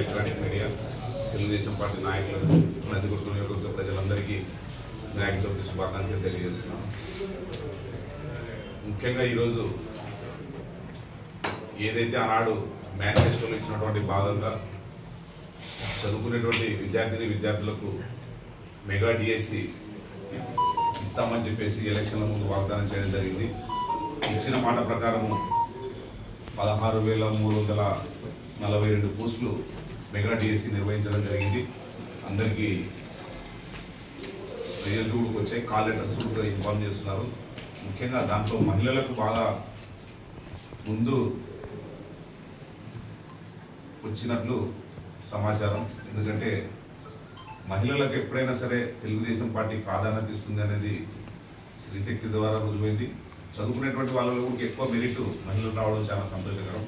Electronic media Telugu Desam party నాయకులకు నందికొట్టు నియోజకవర్గ ప్రజలందరికీ వినాయక చవితి శుభాకాంక్షలు తెలియజేస్తున్నాను. ముఖ్యంగా ఈరోజు ఏదైతే ఆనాడు మేనిఫెస్టోలో ఇచ్చినటువంటి భాగంగా చదువుకునేటువంటి విద్యార్థులకు మెగా డిఎస్సి ఇస్తామని చెప్పేసి ఎలక్షన్ల ముందు వాగ్దానం చేయడం జరిగింది. ఇచ్చిన మాట ప్రకారము 16,342 పోస్టులు మెగా డిఎస్సి నిర్వహించడం జరిగింది. అందరికీ రిజల్ట్ కూడా వచ్చాయి, కాల్ లెటర్స్ కూడా ఇన్ఫార్మ్ చేస్తున్నారు. ముఖ్యంగా దాంట్లో మహిళలకు బాగా ముందు వచ్చినట్లు సమాచారం. ఎందుకంటే మహిళలకు ఎప్పుడైనా సరే తెలుగుదేశం పార్టీ ప్రాధాన్యత ఇస్తుంది అనేది స్త్రీశక్తి ద్వారా రుజువైంది. చదువుకునేటువంటి వాళ్ళలో కూడా ఎక్కువ మెరిట్ మహిళలు రావడం చాలా సంతోషకరం.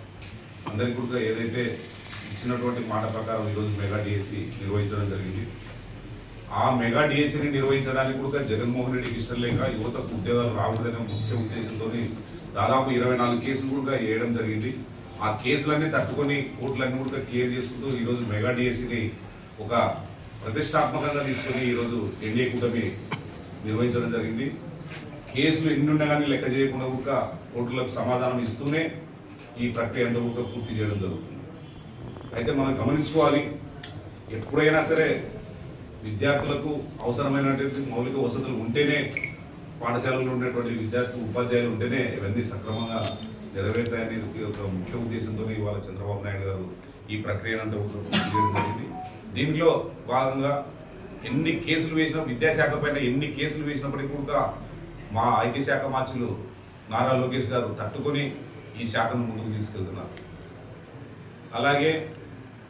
అందరికీ కూడా ఏదైతే ఇచ్చినటువంటి మాట ప్రకారం ఈరోజు మెగా డిఎస్సి నిర్వహించడం జరిగింది. ఆ మెగా డిఎస్సిని నిర్వహించడానికి కూడా జగన్మోహన్ రెడ్డికి ఇష్టం లేక యువతకు ఉద్యోగాలు రాకూడదనే ముఖ్య ఉద్దేశంతో దాదాపు 24 కేసులు కూడా వేయడం జరిగింది. ఆ కేసులన్నీ తట్టుకొని కోర్టులన్నీ కూడా క్లియర్ చేసుకుంటూ ఈరోజు మెగా డిఎస్సిని ఒక ప్రతిష్టాత్మకంగా తీసుకొని ఈరోజు ఎన్డీఏ కూటమి నిర్వహించడం జరిగింది. కేసులు ఎన్ని ఉండగానే లెక్క చేయకుండా కూడా కోర్టులకు సమాధానం ఇస్తూనే ఈ ప్రక్రియ అంతా కూడా పూర్తి చేయడం జరుగుతుంది. అయితే మనం గమనించుకోవాలి, ఎప్పుడైనా సరే విద్యార్థులకు అవసరమైనటువంటి మౌలిక వసతులు ఉంటేనే, పాఠశాలలో ఉండేటువంటి ఉపాధ్యాయులు ఉంటేనే ఇవన్నీ సక్రమంగా నెరవేరుతాయనేది ఒక ముఖ్య ఉద్దేశంతో ఇవాళ చంద్రబాబు నాయుడు గారు ఈ ప్రక్రియనంతా పూర్తి చేయడం జరిగింది. దీంట్లో భాగంగా ఎన్ని కేసులు వేసినా, విద్యాశాఖ పైన ఎన్ని కేసులు వేసినప్పటికీ కూడా మా ఐటీ శాఖ మార్చులు నారా లోకేష్ గారు తట్టుకొని ఈ శాఖను ముందుకు తీసుకెళ్తున్నారు. అలాగే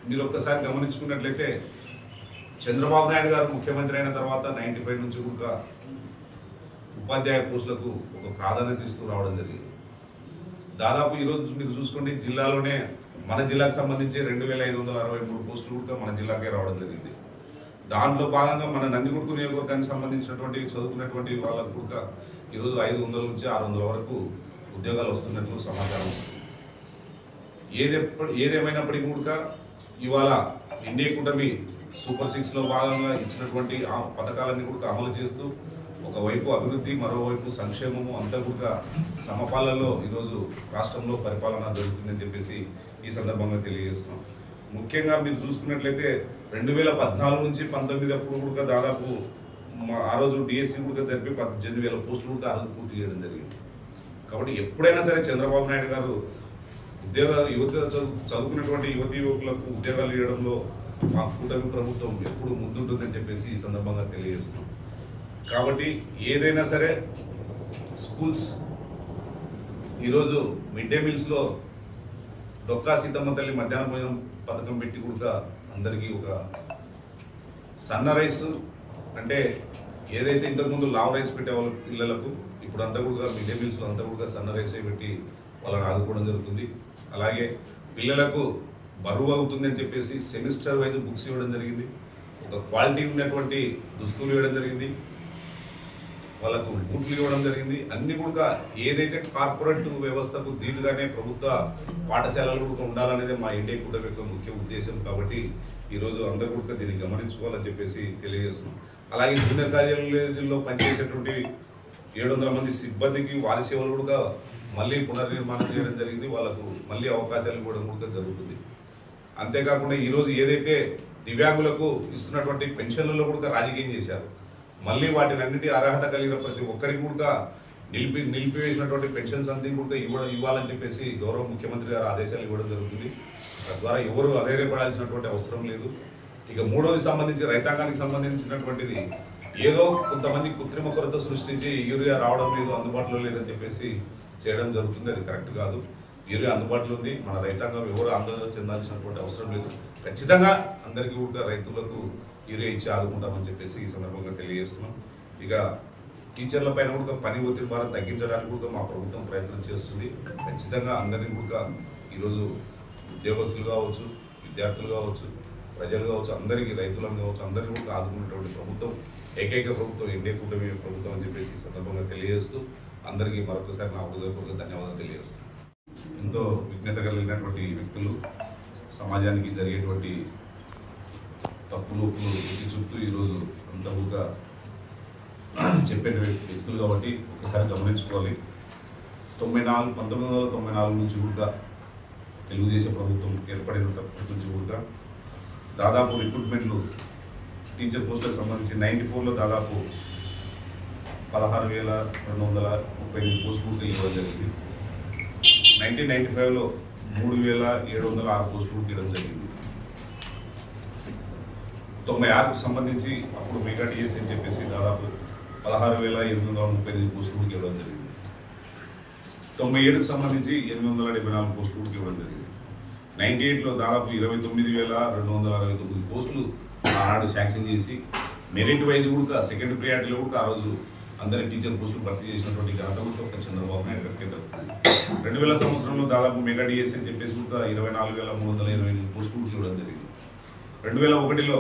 మీరు ఒక్కసారి గమనించుకున్నట్లయితే చంద్రబాబు నాయుడు గారు ముఖ్యమంత్రి అయిన తర్వాత 95 నుంచి కూడా ఉపాధ్యాయ పోస్టులకు ఒక ప్రాధాన్యత ఇస్తూ రావడం జరిగింది. దాదాపు ఈరోజు మీరు చూసుకోండి, జిల్లాలోనే మన జిల్లాకు సంబంధించి 2,563 పోస్టులు కూడా మన జిల్లాకే రావడం జరిగింది. దాంట్లో భాగంగా మన నందికొట్టు నియోజకవర్గానికి సంబంధించినటువంటి చదువుకున్నటువంటి వాళ్ళకు కూడా ఈరోజు 500 నుంచి 600 వరకు ఉద్యోగాలు వస్తున్నట్లు సమాచారం వస్తుంది. ఏదేమైనప్పటికీ కూడా ఇవాళ ఎన్డీఏ కూటమి సూపర్ 6లో భాగంగా ఇచ్చినటువంటి ఆ పథకాలన్నీ కూడా అమలు చేస్తూ ఒకవైపు అభివృద్ధి, మరోవైపు సంక్షేమము అంతా కూడా సమపాలలో ఈరోజు రాష్ట్రంలో పరిపాలన జరుగుతుందని చెప్పేసి ఈ సందర్భంగా తెలియజేస్తున్నాం. ముఖ్యంగా మీరు చూసుకున్నట్లయితే 2014 నుంచి 19 అప్పుడు కూడా దాదాపు ఆ రోజు డిఎస్సి కూడా జరిపి 18,000 పోస్టులు కూడా ఆ రోజు పూర్తి చేయడం జరిగింది. కాబట్టి ఎప్పుడైనా సరే చంద్రబాబు నాయుడు గారు చదువుకున్నటువంటి యువకులకు ఉద్యోగాలు ఇవ్వడంలో మా కూటమి ప్రభుత్వం ఎప్పుడు ముందుంటుందని చెప్పేసి ఈ సందర్భంగా తెలియజేస్తున్నాం. కాబట్టి ఏదైనా సరే స్కూల్స్ ఈరోజు మిడ్ డే మీల్స్లో డొక్కా సీతమ్మ తల్లి మధ్యాహ్న భోజనం పథకం పెట్టి కూడా అందరికీ ఒక సన్న రైస్, అంటే ఏదైతే ఇంతకుముందు లావ్ రైస్ పెట్టేవాళ్ళు పిల్లలకు, ఇప్పుడు అంతా కూడా మిడ్ డే మీల్స్లో అంతా కూడా సన్న రైస్ పెట్టి వాళ్ళని ఆదుకోవడం జరుగుతుంది. అలాగే పిల్లలకు బరువు అవుతుందని చెప్పేసి సెమిస్టర్ వైజ్ బుక్స్ ఇవ్వడం జరిగింది. ఒక క్వాలిటీ ఉన్నటువంటి దుస్తులు ఇవ్వడం జరిగింది, వాళ్ళకు బూట్లు ఇవ్వడం జరిగింది. అన్ని కూడా ఏదైతే కార్పొరేట్ వ్యవస్థకు దీటుగానే ప్రభుత్వ పాఠశాలలు కూడా ఉండాలనేది మా ఎన్డీఏ కూటమి యొక్క ముఖ్య ఉద్దేశం. కాబట్టి ఈరోజు అందరూ కూడా దీన్ని గమనించుకోవాలని చెప్పేసి తెలియజేస్తున్నాం. అలాగే జూనియర్ కాలేజీల్లో పనిచేసేటువంటి 700 మంది సిబ్బందికి వారి సేవలు కూడా మళ్ళీ పునర్నిర్మాణం చేయడం జరిగింది. వాళ్ళకు మళ్ళీ అవకాశాలు ఇవ్వడం కూడా జరుగుతుంది. అంతేకాకుండా ఈరోజు ఏదైతే దివ్యాంగులకు ఇస్తున్నటువంటి పెన్షన్లలో కూడా రాజకీయం చేశారు, మళ్ళీ వాటిని అన్నిటి అర్హత కలిగిన ప్రతి ఒక్కరికి కూడా నిలిపివేసినటువంటి పెన్షన్స్ అన్ని కూడా ఇవ్వాలని చెప్పేసి గౌరవ ముఖ్యమంత్రి గారు ఆదేశాలు ఇవ్వడం జరుగుతుంది. తద్వారా ఎవరు అధైర్యపడాల్సినటువంటి అవసరం లేదు. ఇక మూడోది సంబంధించి రైతాంగానికి సంబంధించినటువంటిది ఏదో కొంతమంది కృత్రిమ కొరత సృష్టించి యూరియా రావడం లేదు, అందుబాటులో లేదని చెప్పేసి చేయడం జరుగుతుంది. అది కరెక్ట్ కాదు. యూరియా అందుబాటులో ఉంది. మన రైతాంగం ఎవరు ఆందోళన చెందాల్సినటువంటి అవసరం లేదు. ఖచ్చితంగా అందరికీ కూడా రైతులకు యూరియా ఇచ్చి ఆదుకుంటామని చెప్పేసి ఈ సందర్భంగా తెలియజేస్తున్నాం. ఇక టీచర్ల పైన కూడా పని ఒత్తిడి భారం తగ్గించడానికి కూడా మా ప్రభుత్వం ప్రయత్నం చేస్తుంది. ఖచ్చితంగా అందరినీ కూడా ఈరోజు ఉద్యోగస్తులు కావచ్చు, విద్యార్థులు కావచ్చు, ప్రజలు కావచ్చు, అందరికీ రైతులను కావచ్చు, అందరినీ కూడా ఆదుకునేటువంటి ప్రభుత్వం ఏకైక ప్రభుత్వం ఎన్డీఏ కూటమి ప్రభుత్వం అని చెప్పేసి ఈ సందర్భంగా తెలియజేస్తూ అందరికీ మరొకసారి నా హృదయపూర్వక ధన్యవాదాలు తెలియజేస్తున్నాను. ఎంతో విజ్ఞత కలిగినటువంటి వ్యక్తులు సమాజానికి జరిగేటువంటి తప్పులు ఎత్తి చూపుతూ ఈరోజు అంతా కూడా చెప్పే వ్యక్తులు కాబట్టి ఒకసారి గమనించుకోవాలి. 1994 నుంచి కూడా తెలుగుదేశం ప్రభుత్వం ఏర్పడినప్పటి నుంచి కూడా దాదాపు రిక్రూట్మెంట్లు టీచర్ పోస్టులకు సంబంధించి 94లో దాదాపు 16,238 పోస్టులు ఇవ్వడం జరిగింది. 1995లో 3,706 పోస్టులు ఇవ్వడం జరిగింది. 96కు సంబంధించి అప్పుడు మెగా డిఎస్ అని చెప్పేసి దాదాపు 16,838 పోస్టులు ఇవ్వడం జరిగింది. 97కు సంబంధించి 874 పోస్టులు ఇవ్వడం జరిగింది. 98లో దాదాపు 29,269 పోస్టులు ఆనాడు శాంక్షన్ చేసి మెరిట్ వైజ్ కూడా సెకండ్ ప్రియారిటీలో కూడా ఆ రోజు అందరి టీచర్ పోస్టులు భర్తీ చేసినటువంటి ఘనత కూడా ఒక చంద్రబాబు నాయుడు గారికి దక్కుతుంది. 2000 సంవత్సరంలో దాదాపు మెగా డిఎస్ అని చెప్పేసి కూడా 24,328 పోస్టులు ఇవ్వడం జరిగింది. 2001లో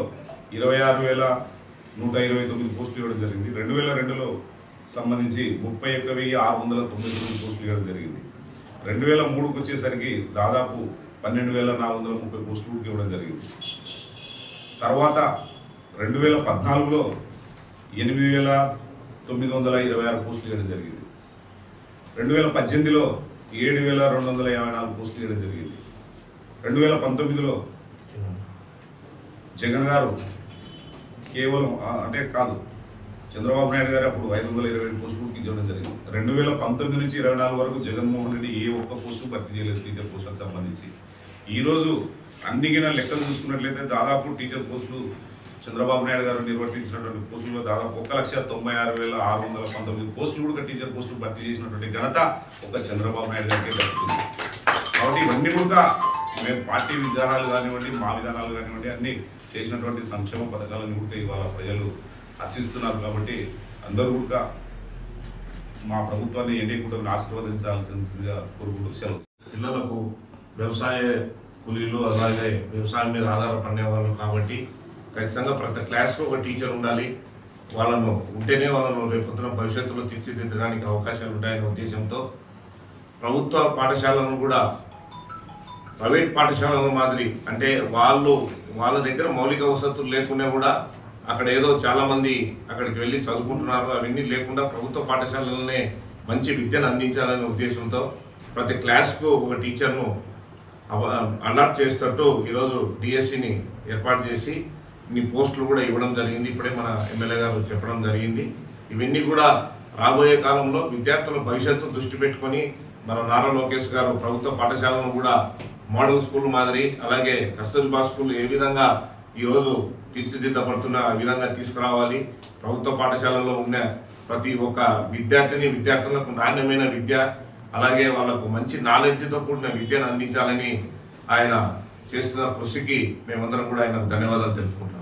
26,129 పోస్టులు ఇవ్వడం జరిగింది. 2002లో సంబంధించి 31,699 పోస్టులు ఇవ్వడం జరిగింది. 2003కు వచ్చేసరికి దాదాపు 12,430 పోస్టులు ఇవ్వడం జరిగింది. తర్వాత 2014లో 8,926 పోస్టులు ఇవ్వడం జరిగింది. 2018లో 7,254 పోస్టులు ఇవ్వడం జరిగింది. 2019లో జగన్ గారు కేవలం అంటే కాదు చంద్రబాబు నాయుడు గారు అప్పుడు 527 పోస్టులు ఇవ్వడం జరిగింది. 2019 నుంచి 24 వరకు జగన్మోహన్ రెడ్డి ఏ ఒక్క పోస్టు భర్తీ చేయలేదు టీచర్ పోస్టులకు సంబంధించి. ఈరోజు అన్ని లెక్కలు చూసుకున్నట్లయితే దాదాపు టీచర్ పోస్టులు చంద్రబాబు నాయుడు గారు నిర్వర్తించినటువంటి పోస్టుల్లో దాదాపు 1,96,619 పోస్టులు కూడా టీచర్ పోస్టులు భర్తీ చేసినటువంటి ఘనత ఒక చంద్రబాబు నాయుడు గారికి దక్కుతుంది. కాబట్టి ఇవన్నీ కూడా మేము పార్టీ విధానాలు కానివ్వండి, మా విధానాలు కానివ్వండి, అన్నీ చేసినటువంటి సంక్షేమ పథకాలను కూడా ఇవాళ ప్రజలు హర్షిస్తున్నారు. కాబట్టి అందరూ కూడా మా ప్రభుత్వాన్ని ఎన్డీఏ కూటమిని ఆశీర్వదించాల్సిందిగా కోరుకుంటూ సెలవు. పిల్లలకు వ్యవసాయ కూలీలు అలాగే వ్యవసాయం మీద ఆధారపడే వాళ్ళు కాబట్టి ఖచ్చితంగా ప్రతి క్లాస్లో ఒక టీచర్ ఉండాలి. వాళ్ళను ఉంటేనే వాళ్ళను రేపొద్దున భవిష్యత్తులో తీర్చిదిద్దడానికి అవకాశాలు ఉంటాయనే ఉద్దేశంతో ప్రభుత్వ పాఠశాలను కూడా ప్రైవేట్ పాఠశాలల మాదిరి అంటే వాళ్ళ దగ్గర మౌలిక వసతులు లేకుండా కూడా అక్కడ ఏదో చాలామంది అక్కడికి వెళ్ళి చదువుకుంటున్నారు. అవన్నీ లేకుండా ప్రభుత్వ పాఠశాలలనే మంచి విద్యను అందించాలనే ఉద్దేశంతో ప్రతి క్లాస్కు ఒక టీచర్ను అలాట్ చేసేటట్టు ఈరోజు డిఎస్సిని ఏర్పాటు చేసి ఇన్ని పోస్టులు కూడా ఇవ్వడం జరిగింది. ఇప్పుడే మన ఎమ్మెల్యే గారు చెప్పడం జరిగింది. ఇవన్నీ కూడా రాబోయే కాలంలో విద్యార్థుల భవిష్యత్తు దృష్టి పెట్టుకొని మన నారా లోకేష్ గారు ప్రభుత్వ పాఠశాలను కూడా మోడల్ స్కూల్ మాదిరి అలాగే కస్తూర్బా స్కూల్ ఏ విధంగా ఈరోజు తీర్చిదిద్దబడుతున్న ఆ విధంగా తీసుకురావాలి. ప్రభుత్వ పాఠశాలలో ఉన్న ప్రతి ఒక్క విద్యార్థులకు నాణ్యమైన విద్య అలాగే వాళ్ళకు మంచి నాలెడ్జ్తో కూడిన విద్యను అందించాలని ఆయన చేస్తున్న కృషికి మేమందరం కూడా ఆయనకు ధన్యవాదాలు తెలుపుకుంటున్నాం.